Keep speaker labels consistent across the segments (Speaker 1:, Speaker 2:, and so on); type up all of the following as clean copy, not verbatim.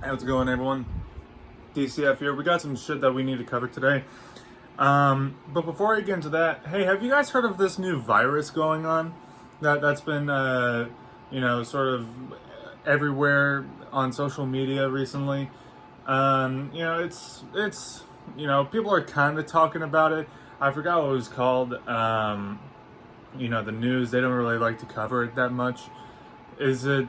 Speaker 1: How's it going, everyone? DCF here. We got some shit that we need to cover today. But before I get into that, hey, have you guys heard of this new virus going on? That's been, sort of everywhere on social media recently. It's people are kind of talking about it. I forgot what it was called. The news, they don't really like to cover it that much. Is it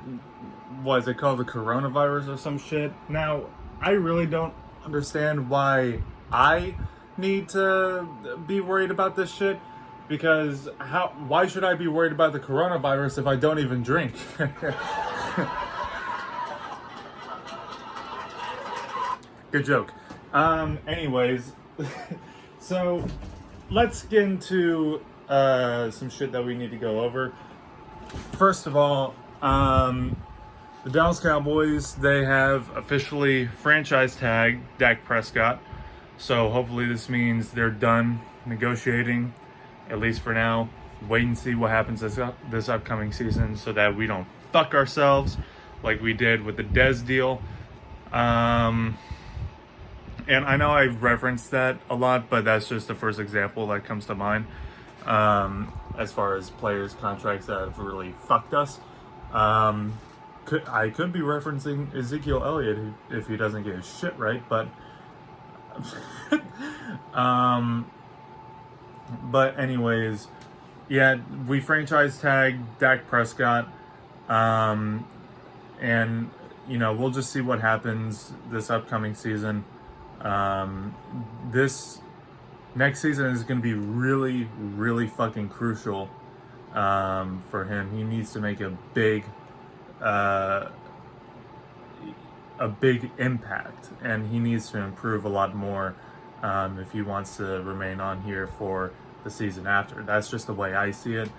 Speaker 1: called the coronavirus or some shit? Now, I really don't understand why I need to be worried about this shit, because why should I be worried about the coronavirus if I don't even drink? Good joke. Anyways, so let's get into some shit that we need to go over. First of all, the Dallas Cowboys, they have officially franchise tagged Dak Prescott. So hopefully this means they're done negotiating, at least for now. Wait and see what happens this upcoming season so that we don't fuck ourselves like we did with the Dez deal. And I know I referenced that a lot, but that's just the first example that comes to mind as far as players' contracts that have really fucked us. I could be referencing Ezekiel Elliott if he doesn't get his shit right, but but anyways, yeah, we franchise tagged Dak Prescott, and we'll just see what happens this upcoming season. This next season is going to be really, really fucking crucial for him. He needs to make a big impact, and he needs to improve a lot more if he wants to remain on here for the season after. That's just the way I see it.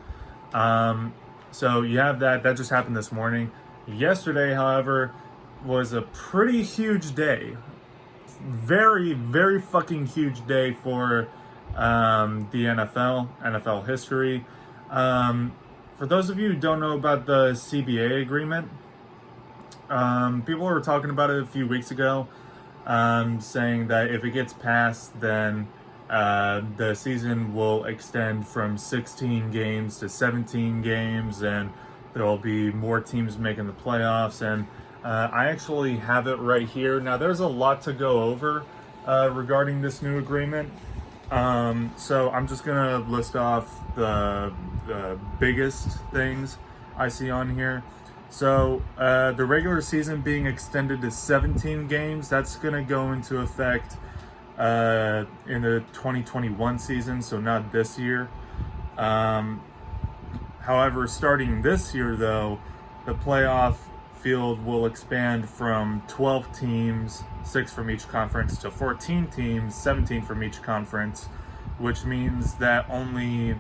Speaker 1: So you have that just happened this morning. Yesterday, however, was a pretty huge day. Very, very fucking huge day for the NFL history. For those of you who don't know about the CBA agreement, people were talking about it a few weeks ago, saying that if it gets passed, then the season will extend from 16 games to 17 games, and there will be more teams making the playoffs. And I actually have it right here. Now, there's a lot to go over regarding this new agreement. So I'm just going to list off the biggest things I see on here. So the regular season being extended to 17 games, that's going to go into effect in the 2021 season, so not this year. However, starting this year, though, the playoff field will expand from 12 teams, 6 from each conference, to 14 teams, 17 from each conference, which means that only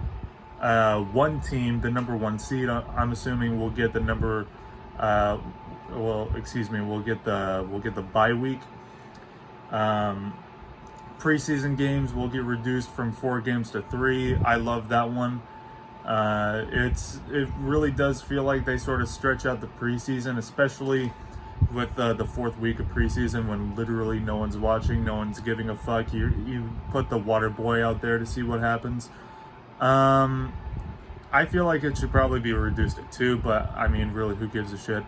Speaker 1: one team, the number one seed, I'm assuming, will get the we'll get the bye week. Preseason games will get reduced from 4 games to 3. I love that one. It really does feel like they sort of stretch out the preseason, especially with the 4th week of preseason, when literally no one's watching, no one's giving a fuck. You put the water boy out there to see what happens. I feel like it should probably be reduced to 2, but I mean, really, who gives a shit?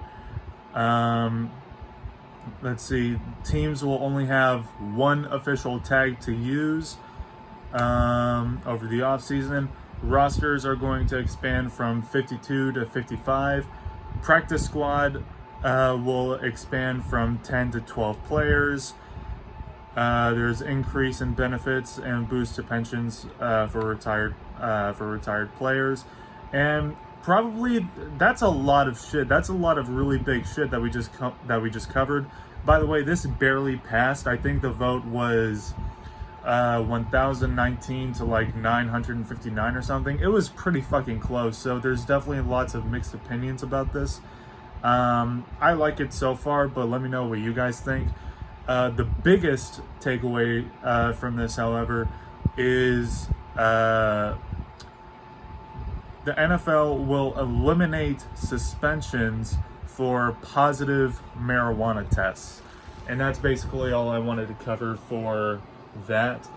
Speaker 1: Let's see. Teams will only have 1 official tag to use over the offseason. Rosters are going to expand from 52 to 55. Practice squad will expand from 10 to 12 players. There's increase in benefits and boost to pensions for retired players, and probably that's a lot of shit. That's a lot of really big shit that we just covered. By the way, this barely passed. I think the vote was 1,019 to like 959 or something. It was pretty fucking close. So there's definitely lots of mixed opinions about this. I like it so far, but let me know what you guys think. The biggest takeaway from this, however, is the NFL will eliminate suspensions for positive marijuana tests. And that's basically all I wanted to cover for that.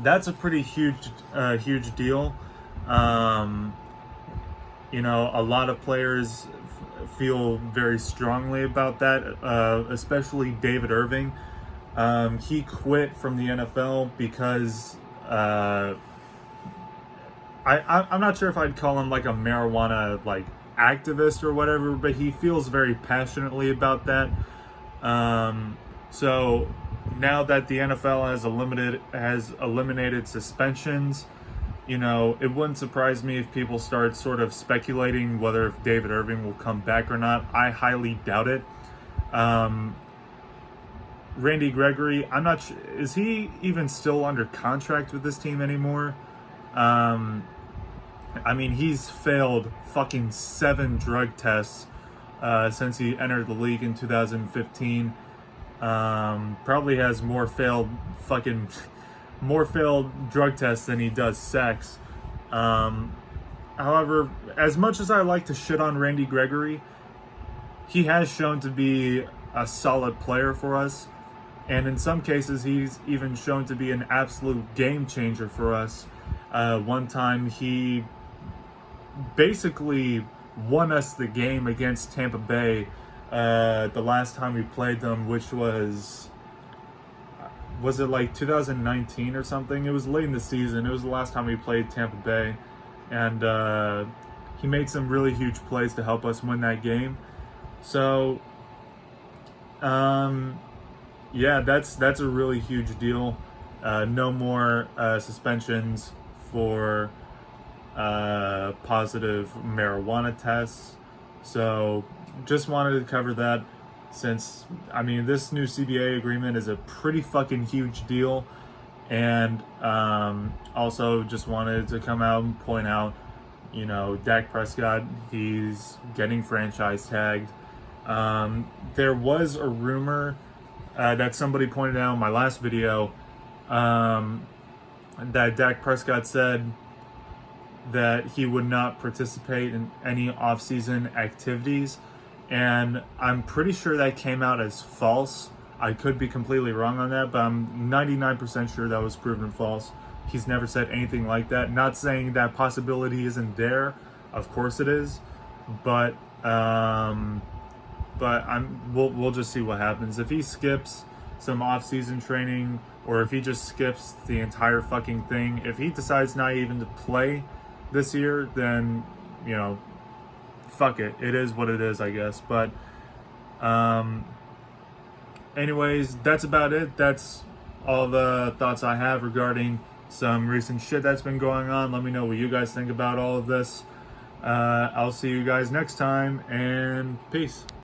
Speaker 1: That's a pretty huge deal. A lot of players feel very strongly about that, especially David Irving. He quit from the NFL because I'm not sure if I'd call him like a marijuana like activist or whatever, but he feels very passionately about that. So now that the NFL has eliminated suspensions, it wouldn't surprise me if people start sort of speculating whether if David Irving will come back or not. I highly doubt it. Randy Gregory, I'm not sure, is he even still under contract with this team anymore? He's failed fucking 7 drug tests since he entered the league in 2015. Probably has more failed drug tests than he does sex. However, as much as I like to shit on Randy Gregory, he has shown to be a solid player for us. And in some cases, he's even shown to be an absolute game changer for us. One time, he basically won us the game against Tampa Bay the last time we played them, which was it like 2019 or something? It was late in the season. It was the last time we played Tampa Bay. And he made some really huge plays to help us win that game. So, that's a really huge deal. No more suspensions for positive marijuana tests. So just wanted to cover that, since this new CBA agreement is a pretty fucking huge deal. And also just wanted to come out and point out, Dak Prescott, he's getting franchise tagged. There was a rumor that somebody pointed out in my last video, that Dak Prescott said that he would not participate in any off-season activities, and I'm pretty sure that came out as false. I could be completely wrong on that, but I'm 99% sure that was proven false. He's never said anything like that. Not saying that possibility isn't there. Of course it is, but we'll just see what happens. If he skips some off-season training, or if he just skips the entire fucking thing, if he decides not even to play this year, then fuck it. It is what it is, I guess. But anyways, that's about it. That's all the thoughts I have regarding some recent shit that's been going on. Let me know what you guys think about all of this. I'll see you guys next time, and peace.